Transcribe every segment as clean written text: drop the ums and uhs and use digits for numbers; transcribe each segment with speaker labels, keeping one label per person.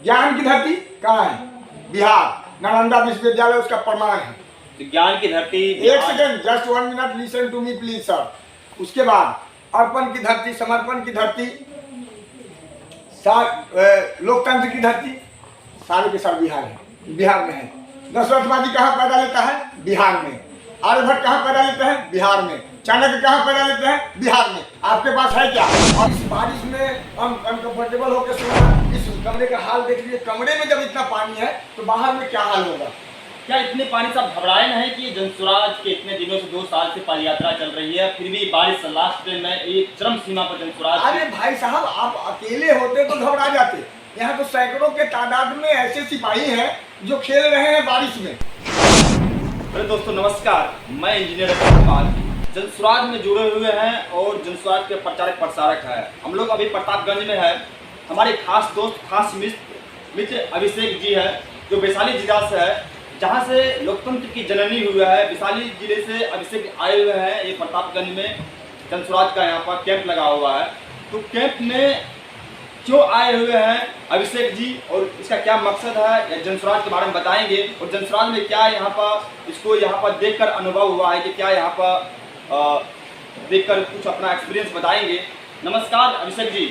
Speaker 1: ज्ञान की धरती कहाँ है? बिहार। नालंदा विश्वविद्यालय उसका प्रमाण है।
Speaker 2: तो ज्ञान की धरती।
Speaker 1: एक second, just 1 minute, listen to me please sir. उसके बाद अर्पण की धरती, समर्पण की धरती, लोकतंत्र की धरती, सारे के सारे बिहार है, बिहार में है। दशरथवादी कहाँ पैदा लेता है? बिहार में। आर्यभट्ट कहाँ पैदा लेते हैं? बिहार में। चाणक्य कहाँ पैदा लेते हैं? बिहार में। आपके पास है क्या? और इस बारिश में हम अनकंफर्टेबल होकर सोना, इस कमरे का हाल देख लीजिए। कमरे में जब इतना पानी है तो बाहर में क्या हाल होगा?
Speaker 2: क्या इतने पानी से आप घबराए नहीं कि जनसुराज के इतने दिनों से 2 साल से पद यात्रा चल रही है, फिर भी बारिश लास्ट में एक चरम सीमा पर जनसुराज।
Speaker 1: अरे भाई साहब, आप अकेले होते तो घबरा जाते। यहाँ तो सैकड़ों के तादाद में ऐसे सिपाही हैं जो खेल रहे हैं बारिश में।
Speaker 2: अरे दोस्तों नमस्कार, मैं इंजीनियर अशोक जनसुराज में जुड़े हुए हैं और जनसुराज के प्रचारक प्रसारक है। हम लोग अभी प्रतापगंज में है। हमारे खास दोस्त, खास मित्र अभिषेक जी है जो वैशाली जिला से है, जहाँ से लोकतंत्र की जननी हुआ है। वैशाली जिले से अभिषेक आए हुए हैं। ये प्रतापगंज में जनसुराज का यहाँ पर कैंप लगा हुआ है। तो कैंप में क्यों आए हुए हैं अभिषेक जी और इसका क्या मकसद है, जनसुराज के बारे में बताएंगे। और जनसुराज में क्या यहाँ पर इसको यहाँ पर देखकर अनुभव हुआ है कि क्या यहाँ पर देखकर कुछ अपना एक्सपीरियंस बताएंगे। नमस्कार अभिषेक जी।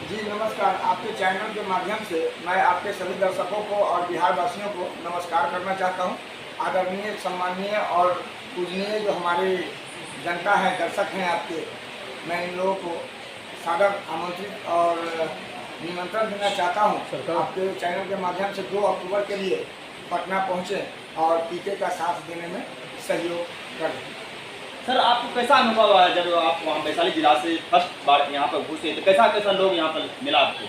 Speaker 1: जी नमस्कार। आपके चैनल के माध्यम से मैं आपके सभी दर्शकों को और बिहार वासियों को नमस्कार करना चाहता हूं। आदरणीय, सम्मानीय और पूजनीय जो हमारी जनता है, दर्शक हैं आपके, मैं इन लोगों को सादर आमंत्रित और निमंत्रण देना चाहता हूं। आपके चैनल के माध्यम से 2 अक्टूबर के लिए पटना पहुँचे और टीके का साथ देने में सहयोग करें।
Speaker 2: सर आपको कैसा अनुभव आया जब आप वहाँ वैशाली जिला से फर्स्ट बार यहाँ पर घुसे, तो कैसा लोग यहाँ पर मिला आपको?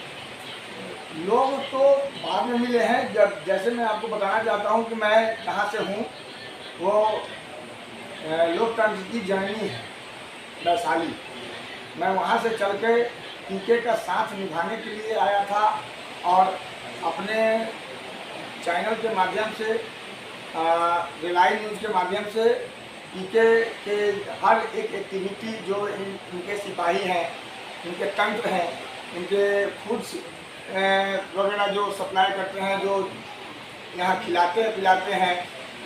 Speaker 1: लोग तो बाद में मिले हैं। जब जैसे मैं आपको बताना चाहता हूँ कि मैं कहाँ से हूँ, वो लोकतंत्र की जननी है वैशाली। मैं वहाँ से चल के टीके का साथ निभाने के लिए आया था और अपने चैनल के माध्यम से, रिलाई न्यूज़ के माध्यम से टीके के हर एक एक्टिविटी जो इनके सिपाही हैं, इनके तंत्र हैं, इनके फूड्स वगैरह जो सप्लाई करते हैं, जो यहाँ खिलाते पिलाते हैं,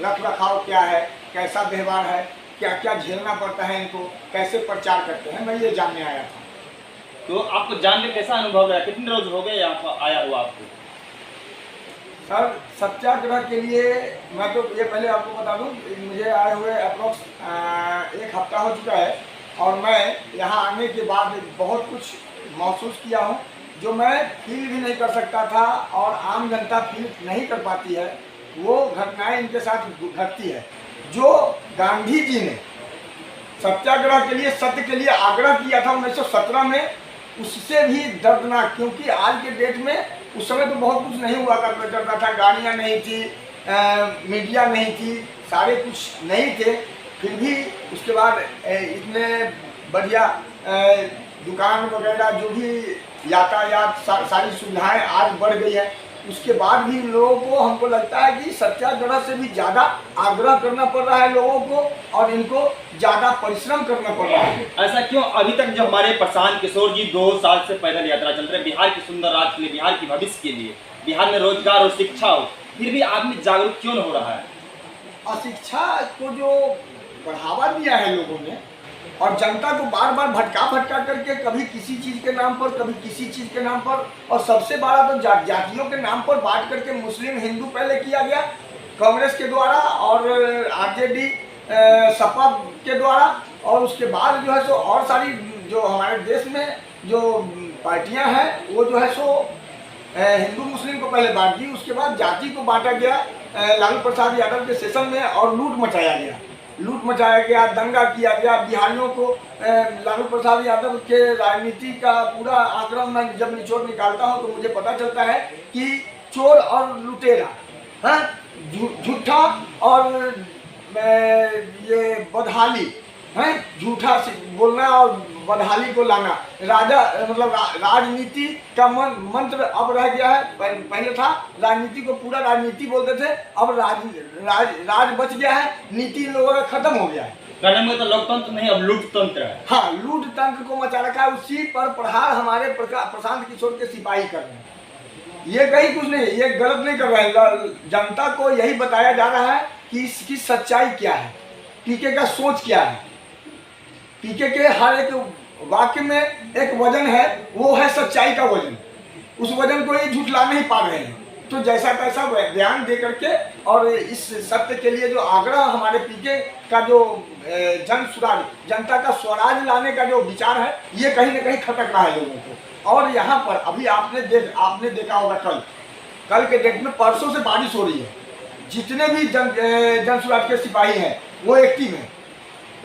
Speaker 1: रख रखाव क्या है, कैसा व्यवहार है, क्या क्या झेलना पड़ता है इनको, कैसे प्रचार करते हैं, मैं ये जानने आया था।
Speaker 2: तो आपको जान के कैसा अनुभव रहा? कितने रोज हो गए यहाँ पर आया हुआ आपको?
Speaker 1: सर सत्याग्रह के लिए मैं तो ये पहले आपको बता दूं, मुझे आए हुए अप्रोक्स 1 हफ्ता हो चुका है और मैं यहाँ आने के बाद बहुत कुछ महसूस किया हूँ जो मैं फील भी नहीं कर सकता था और आम जनता फील नहीं कर पाती है। वो घटनाएं इनके साथ घटती है। जो गांधी जी ने सत्याग्रह के लिए, सत्य के लिए आग्रह किया था 1917 में, उससे भी दर्दनाक, क्योंकि आज के डेट में उस समय तो बहुत कुछ नहीं हुआ करता था। गाड़ियाँ नहीं थी, मीडिया नहीं थी, सारे कुछ नहीं थे। फिर भी उसके बाद इतने बढ़िया दुकान वगैरह, जो भी यातायात, सारी सुविधाएं आज बढ़ गई है। उसके बाद भी लोगों को, हमको लगता है कि सत्याग्रह से भी ज़्यादा आग्रह करना पड़ रहा है लोगों को और इनको ज़्यादा परिश्रम करना पड़ रहा है।
Speaker 2: ऐसा क्यों? अभी तक जो हमारे प्रशांत किशोर जी 2 साल से पैदल यात्रा चल रहे हैं बिहार की सुंदर राज्य के लिए, बिहार की भविष्य के लिए, बिहार में रोजगार और शिक्षा हो, फिर भी आदमी जागरूक क्यों नहीं हो रहा है?
Speaker 1: अशिक्षा को जो बढ़ावा दिया है लोगों ने और जनता को बार बार भटका करके, कभी किसी चीज़ के नाम पर, कभी किसी चीज़ के नाम पर, और सबसे बड़ा तो जातियों के नाम पर बांट करके मुस्लिम हिंदू पहले किया गया कांग्रेस के द्वारा और आरजेडी सपा के द्वारा, और उसके बाद जो है सो और सारी जो हमारे देश में जो पार्टियां हैं वो जो है सो हिंदू मुस्लिम को पहले बांट दी, उसके बाद जाति को बांटा गया लालू प्रसाद यादव के सेशन में और लूट मचाया गया, दंगा किया गया बिहारियों को। लालू प्रसाद यादव के राजनीति का पूरा आंकड़ा मैं जब निचोड़ निकालता हूं तो मुझे पता चलता है कि चोर और लुटेरा, झूठा और ये बदहाली है, झूठा बोलना और बदहाली को लाना, राजा मतलब राजनीति का मंत्र अब रह गया है। पहले था राजनीति को पूरा राजनीति बोलते थे, अब राज बच गया है, नीति लोगों का खत्म हो गया है।
Speaker 2: कहने में तो लोकतंत्र नहीं, अब लूट तंत्र है।
Speaker 1: हाँ, लूट तंत्र को मचा रखा है। उसी पर प्रहार हमारे प्रशांत किशोर के सिपाही कर रहे हैं। ये कहीं कुछ नहीं, ये गलत नहीं कर रहे हैं। जनता को यही बताया जा रहा है कि इसकी सच्चाई क्या है, पीके का सोच क्या है। पीके के हर एक वाक्य में एक वजन है, वो है सच्चाई का वजन। उस वजन को ये झुठला नहीं पा रहे हैं। तो जैसा तैसा बयान दे करके और इस सत्य के लिए जो आग्रह हमारे पीके का जो जन सुराज, जनता का स्वराज लाने का जो विचार है, ये कहीं ना कहीं खटक रहा है लोगों को। और यहाँ पर अभी आपने देखा होगा कल के डेट में, परसों से बारिश हो रही है। जितने भी जन सुराज के सिपाही हैं वो एक्टिव हैं।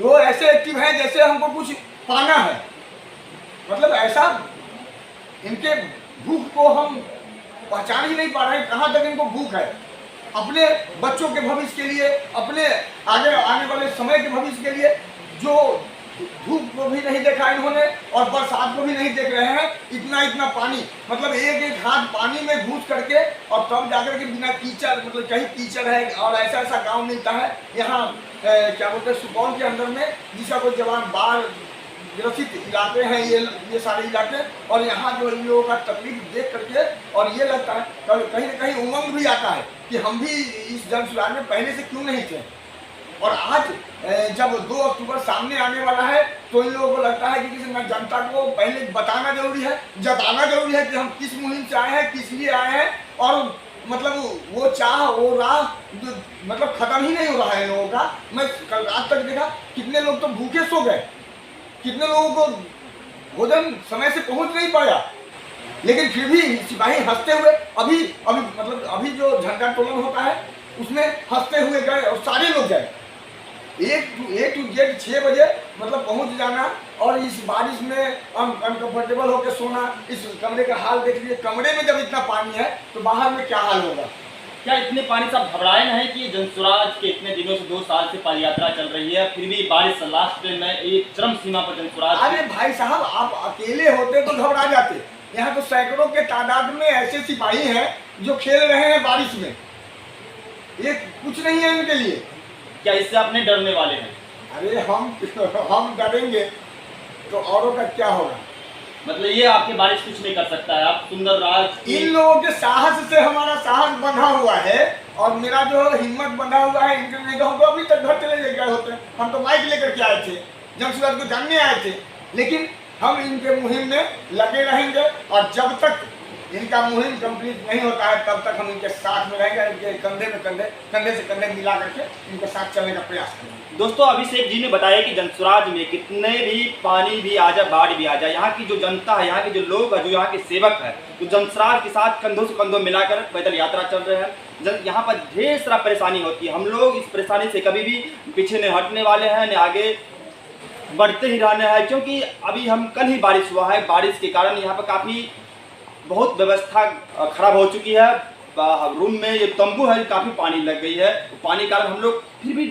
Speaker 1: वो ऐसे एक्टिव हैं जैसे हमको कुछ पाना है। मतलब ऐसा इनके भूख को हम पहचान ही नहीं पा रहे हैं, कहाँ तक इनको भूख है। अपने बच्चों के भविष्य के लिए, अपने आगे आने वाले समय के भविष्य के लिए, जो धूप को भी नहीं देखा इन्होंने और बरसात को भी नहीं देख रहे हैं। इतना पानी, मतलब एक हाथ पानी में घुस करके और तब जाकर के बिना कीचड़, मतलब कहीं कीचड़ है और ऐसा गांव मिलता है यहाँ क्या बोलते हैं सुपौल के अंदर में, जिसका कोई जवान बाढ़ ग्रसित इलाके हैं ये सारे इलाके। और यहाँ जो इन लोगों का तकलीफ देख करके और ये लगता है कहीं ना कहीं उमंग भी आता है कि हम भी इस जन सुराज में पहले से क्यों नहीं थे। और आज जब 2 अक्टूबर सामने आने वाला है तो इन लोगों को लगता है कि किसी न जनता को पहले बताना जरूरी है, जताना जरूरी है कि हम किस मुहिम से आए हैं, किस लिए आए हैं। और मतलब वो चाह, वो राह मतलब खत्म ही नहीं हो रहा है लोगों का। मैं कल रात तक देखा कितने लोग तो भूखे सो गए, कितने लोगों को भोजन समय से पहुंच नहीं पाया, लेकिन फिर भी सिपाही हंसते हुए अभी जो झंडा तोलन होता है उसमें हंसते हुए गए और सारे लोग गए। A to Z 6 बजे मतलब पहुंच जाना और इस बारिश में अनकंफर्टेबल होकर सोना। इस कमरे का हाल देख लीजिए, कमरे में जब इतना पानी है तो बाहर में क्या हाल होगा।
Speaker 2: क्या इतने पानी से आप घबराए नहीं कि जनसुराज के इतने दिनों से 2 साल से पद यात्रा चल रही है, फिर भी बारिश लास्ट में एक चरम सीमा पर जनसुराज।
Speaker 1: अरे भाई साहब, आप अकेले होते तो घबरा जाते। यहाँ तो सैकड़ों के तादाद में ऐसे सिपाही हैं जो खेल रहे हैं बारिश में। ये कुछ नहीं है इनके लिए।
Speaker 2: क्या इससे आप नहीं डरने वाले हैं?
Speaker 1: अरे हम डरेंगे तो औरों का क्या होगा।
Speaker 2: मतलब ये आपके बारिश कुछ नहीं कर सकता है। आप सुंदर राज,
Speaker 1: इन लोगों के साहस से हमारा साहस बंधा हुआ है और मेरा जो हिम्मत बंधा हुआ है। इनके नहीं तो हम तो अभी तक घर चले गए होते। हम तो बाइक लेकर के आए थे, जन सुराज को जानने आए थे। लेकिन हम इनके मुहिम में लगे रहेंगे और जब तक इनका मुहिम कंप्लीट नहीं होता है तब तक हम इनके साथ में रहेंगे। इनके कंधे से कंधे मिला करके इनके साथ चलने का प्रयास करेंगे।
Speaker 2: दोस्तों, अभिषेक जी ने बताया कि जनसुराज में कितने भी पानी भी आ जाए, बाढ़ भी आ जाए, यहाँ की जो जनता है, यहाँ के जो लोग हैं, जो यहाँ के सेवक है, तो जनसुराज के साथ कंधों से कंधों मिलाकर पैदल यात्रा चल रहे हैं। यहाँ पर ढेर सारा परेशानी होती है। हम लोग इस परेशानी से कभी भी पीछे नहीं हटने वाले हैं, न आगे बढ़ते ही रहने हैं। क्योंकि अभी हम कल ही बारिश हुआ है, बारिश के कारण यहाँ पर काफ़ी बहुत व्यवस्था खराब हो चुकी है। रूम में ये तंबू है, काफ़ी पानी लग गई है। पानी के कारण हम लोग फिर भी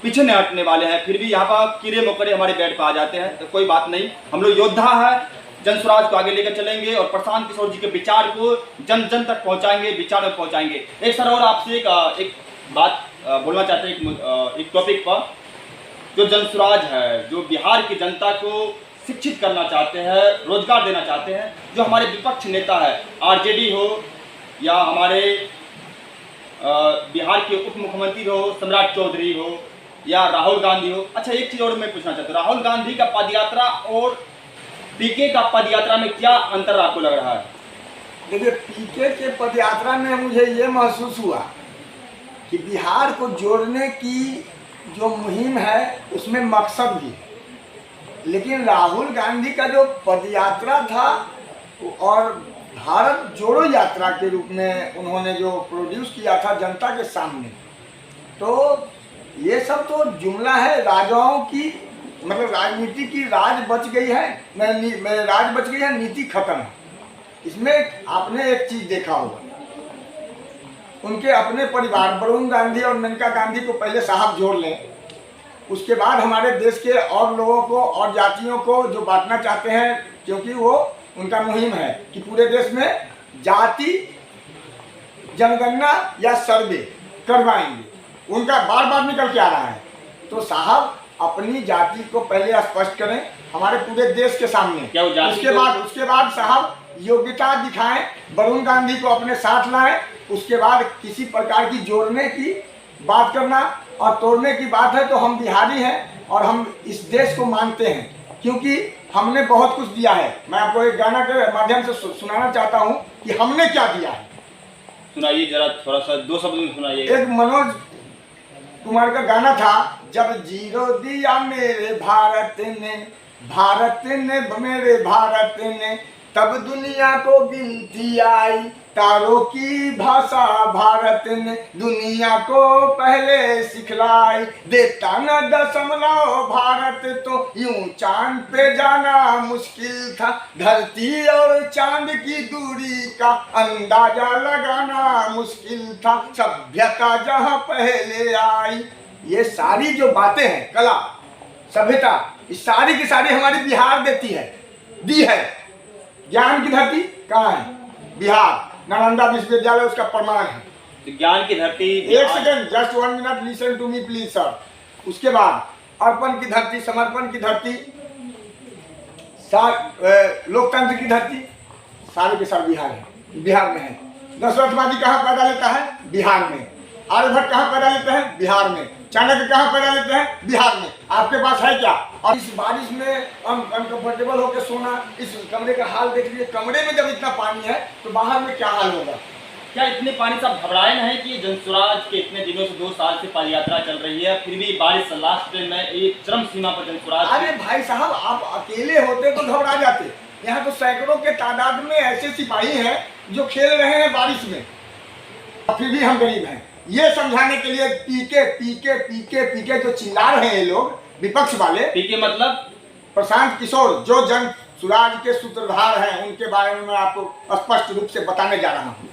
Speaker 2: पीछे नहीं हटने वाले हैं। फिर भी यहाँ पर कीड़े मकोड़े हमारे बेड पर आ जाते हैं, तो कोई बात नहीं। हम लोग योद्धा है, जनसुराज को आगे लेकर चलेंगे और प्रशांत किशोर जी के विचार को जन जन तक पहुँचाएंगे, विचार में पहुँचाएंगे। एक सर और आपसे एक बात बोलना चाहते हैं एक टॉपिक पर। जो जनसुराज है, जो बिहार की जनता को शिक्षित करना चाहते हैं, रोजगार देना चाहते हैं, जो हमारे विपक्ष नेता है, आरजेडी हो या हमारे बिहार के उप मुख्यमंत्री हो सम्राट चौधरी हो या राहुल गांधी हो। अच्छा, एक चीज़ और मैं पूछना चाहता हूँ, राहुल गांधी का पदयात्रा और पीके का पदयात्रा में क्या अंतर आपको लग रहा है?
Speaker 1: देखिए, पीके के पदयात्रा में मुझे ये महसूस हुआ कि बिहार को जोड़ने की जो मुहिम है उसमें मकसद भी, लेकिन राहुल गांधी का जो पदयात्रा था और भारत जोड़ो यात्रा के रूप में उन्होंने जो प्रोड्यूस किया था जनता के सामने, तो ये सब तो जुमला है राजाओं की। मतलब राजनीति की राज बच गई है, राज बच गई है, नीति खत्म है। इसमें आपने एक चीज देखा होगा, उनके अपने परिवार वरुण गांधी और मेनका गांधी को पहले साहब जोड़ लें, उसके बाद हमारे देश के और लोगों को और जातियों को जो बांटना चाहते हैं, क्योंकि वो उनका मुहिम है कि पूरे देश में जाति जनगणना या सर्वे करवाएंगे, उनका बार बार निकल के आ रहा है। तो साहब अपनी जाति को पहले स्पष्ट करें हमारे पूरे देश के सामने, उसके बाद साहब योग्यता दिखाएं, वरुण गांधी को अपने साथ लाएं, उसके बाद किसी प्रकार की जोड़ने की बात करना और तोड़ने की बात है तो हम बिहारी हैं और हम इस देश को मानते हैं क्योंकि हमने बहुत कुछ दिया है। मैं आपको एक गाना के माध्यम से सुनाना चाहता हूँ कि हमने क्या दिया है।
Speaker 2: सुनाइए जरा, थोड़ा सा 2 शब्द में सुनाइए।
Speaker 1: एक मनोज कुमार का गाना था, जब जीरो दिया मेरे भारत ने मेरे भारत ने, तब दुनिया को गिनती आई, तारों की भाषा भारत ने दुनिया को पहले सिखलाई, देता न दशमलव भारत तो यूं चांद पे जाना मुश्किल था, धरती और चांद की दूरी का अंदाजा लगाना मुश्किल था, सभ्यता जहां पहले आई। ये सारी जो बातें हैं, कला सभ्यता, इस सारी की सारी हमारी बिहार देती है, दी है। ज्ञान की धरती कहाँ है? बिहार, नालंदा विश्वविद्यालय उसका प्रमाण है।
Speaker 2: तो ज्ञान की धरती,
Speaker 1: एक second, just 1 minute, listen to me please sir. उसके बाद अर्पण की धरती, समर्पण की धरती, लोकतंत्र की धरती, सारे के सारे बिहार है, बिहार में है। दशरथवादी कहाँ पैदा लेता है? बिहार में। आर्यभट्ट कहाँ पैदा लेते हैं? बिहार में। चाणक्य कहाँ पैदा लेते हैं? बिहार में। आपके पास है क्या? और इस बारिश में हम अनकंफर्टेबल होकर सोना, इस कमरे का हाल देख लीजिए। कमरे में जब इतना पानी है तो बाहर में क्या हाल होगा?
Speaker 2: क्या इतने पानी से आप घबराए नहीं कि जनसुराज के इतने दिनों से 2 साल से पद यात्रा चल रही है, फिर भी बारिश लास्ट में एक चरम सीमा पर जनसुराज।
Speaker 1: अरे भाई साहब, आप अकेले होते तो घबरा जाते। यहाँ तो सैकड़ों के तादाद में ऐसे सिपाही हैं जो खेल रहे हैं बारिश में, फिर भी हम गरीब हैं। ये समझाने के लिए पीके जो चिल्ला रहे हैं ये लोग, विपक्ष वाले।
Speaker 2: पीके मतलब
Speaker 1: प्रशांत किशोर, जो जन सुराज के सूत्रधार हैं, उनके बारे में मैं आपको स्पष्ट रूप से बताने जा रहा हूँ।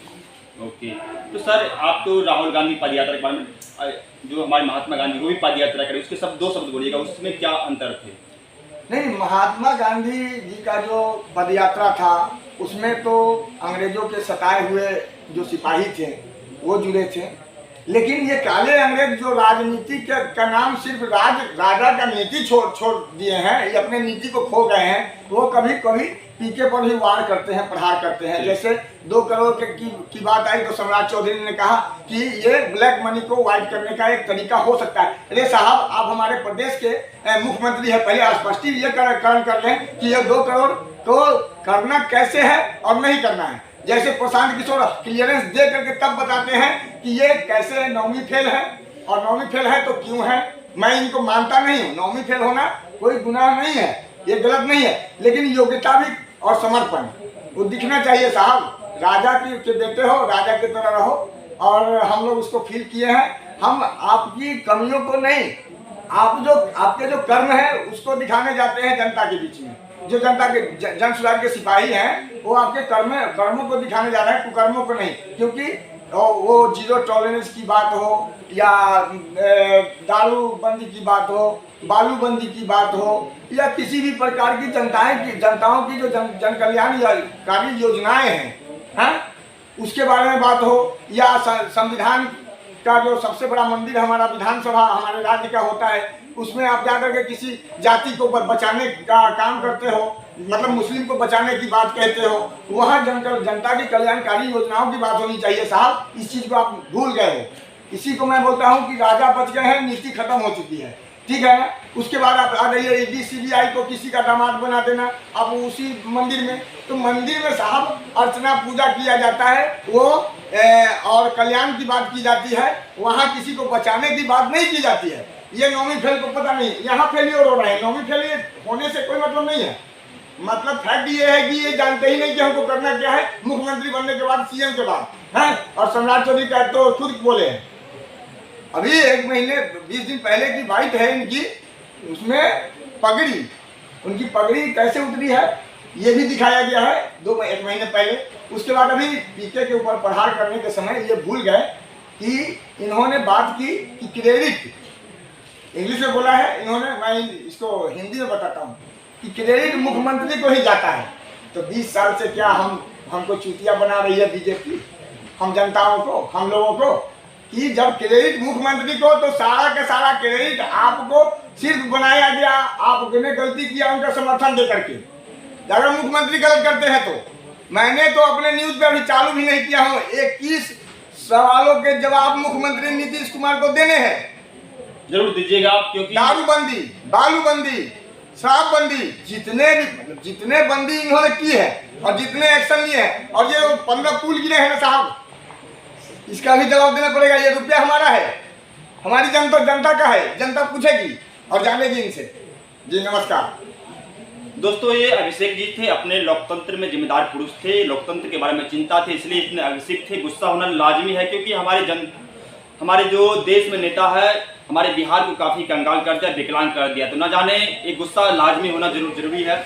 Speaker 2: ओके, तो सर आप तो राहुल गांधी पद यात्रा के बारे में, जो हमारे महात्मा गांधी वो भी पद यात्रा करे, उसके सब 2 शब्द बोलिएगा, उसमें क्या अंतर थे?
Speaker 1: नहीं, महात्मा गांधी जी का जो पद यात्रा था उसमें तो अंग्रेजों के सताए हुए जो सिपाही थे वो जुड़े थे, लेकिन ये काले अंग्रेज जो राजनीति का नाम सिर्फ राजा का नीति छोड़ दिए हैं, ये अपने नीति को खो गए हैं। वो कभी कभी पीके पर ही वार करते हैं, प्रहार करते हैं। जैसे 2 करोड़ की बात आई तो सम्राट चौधरी ने कहा कि ये ब्लैक मनी को व्हाइट करने का एक तरीका हो सकता है। अरे साहब, आप हमारे प्रदेश के मुख्यमंत्री है, पहले स्पष्टीकरण कर लें कि ये 2 करोड़ को करना कैसे है और नहीं करना है। जैसे प्रशांत किशोर क्लियरेंस दे करके तब बताते हैं कि ये कैसे 9वीं फेल है, और 9वीं फेल है तो क्यों है। मैं इनको मानता नहीं हूँ, 9वीं फेल होना कोई गुनाह नहीं है, ये गलत नहीं है, लेकिन योग्यता भी और समर्पण वो दिखना चाहिए साहब। राजा के बेटे हो, राजा की तरह रहो, और हम लोग उसको फील किए हैं। हम आपकी कमियों को नहीं, आपके जो कर्म है उसको दिखाने जाते हैं जनता के बीच में। जो जनता के जन सुराज के सिपाही हैं वो आपके कर्मों को दिखाने जा रहे हैं, कुकर्मों को नहीं। क्योंकि वो 0 टॉलरेंस की बात हो या दारूबंदी की बात हो, बालूबंदी की बात हो, या किसी भी प्रकार की जनताओं की जो जन कल्याणकारी योजनाएं हैं, उसके बारे में बात हो, या संविधान का जो सबसे बड़ा मंदिर हमारा विधानसभा हमारे राज्य का होता है, उसमें आप जाकर के किसी जाति को बचाने का काम करते हो, मतलब मुस्लिम को बचाने की बात कहते हो, वहाँ जनता की कल्याणकारी योजनाओं की बात होनी चाहिए साहब। इस चीज़ को आप भूल गए हो। इसी को मैं बोलता हूँ कि राजा बच गए हैं, नीति खत्म हो चुकी है, ठीक है ना। उसके बाद आप आ जाइए ईडी सीबीआई को किसी का दामाद बना देना आप उसी मंदिर में। तो मंदिर में साहब अर्चना पूजा किया जाता है वो और कल्याण की बात की जाती है, वहाँ किसी को बचाने की बात नहीं की जाती है। ये 9वीं फेल को पता नहीं, यहाँ फेलियर हो रहे हैं। 9वीं फेलियर होने से कोई मतलब नहीं है। मतलब फैक्ट ये है कि ये जानते ही नहीं कि हमको करना क्या है, मुख्यमंत्री बनने के बाद, सीएम के बाद हैं। और सम्राट चौधरी का तो खुद बोले हैं, अभी 1 महीने 20 दिन पहले की बात है इनकी, उसमें पगड़ी, उनकी पगड़ी कैसे उतरी है ये भी दिखाया गया है 1 महीने पहले। उसके बाद अभी पीके के ऊपर प्रहार करने के समय ये भूल गए कि इन्होंने बात की कि क्रेडिट, इंग्लिश में बोला है इन्होंने, मैं इसको हिंदी में बताता हूँ कि क्रेडिट मुख्यमंत्री को ही जाता है। तो 20 साल से क्या हमको चूतिया बना रही है बीजेपी, हम जनताओं को, हम लोगों को, कि जब क्रेडिट मुख्यमंत्री को, तो सारा का सारा क्रेडिट आपको सिर्फ बनाया गया, आपने गलती किया उनका समर्थन दे करके। अगर मुख्यमंत्री गलत करते हैं तो मैंने तो अपने न्यूज पे अभी चालू भी नहीं किया हूँ। 21 सवालों के जवाब मुख्यमंत्री नीतीश कुमार को देने हैं।
Speaker 2: जरूर दीजिएगा आप, क्योंकि
Speaker 1: दारूबंदी, बालूबंदी, शराबबंदी, जितने बंदी इन्होंने की है और जितने एक्शन लिए हैं, और ये 15 पुल गिरे हैं ना साहब, इसका भी जवाब देना पड़ेगा। ये रुपया हमारा है, हमारी जनता का है, जनता पूछेगी और जानेगी इनसे। जी नमस्कार
Speaker 2: दोस्तों, ये अभिषेक जी थे, अपने लोकतंत्र में जिम्मेदार पुरुष थे, लोकतंत्र के बारे में चिंता थी, इसलिए इतने अभिषेक थे। गुस्सा होना लाजमी है, क्योंकि हमारे जो देश में नेता है, हमारे बिहार को काफी कंगाल कर दिया, विकलांग कर दिया, तो न जाने एक गुस्सा लाजमी होना जरूरी है।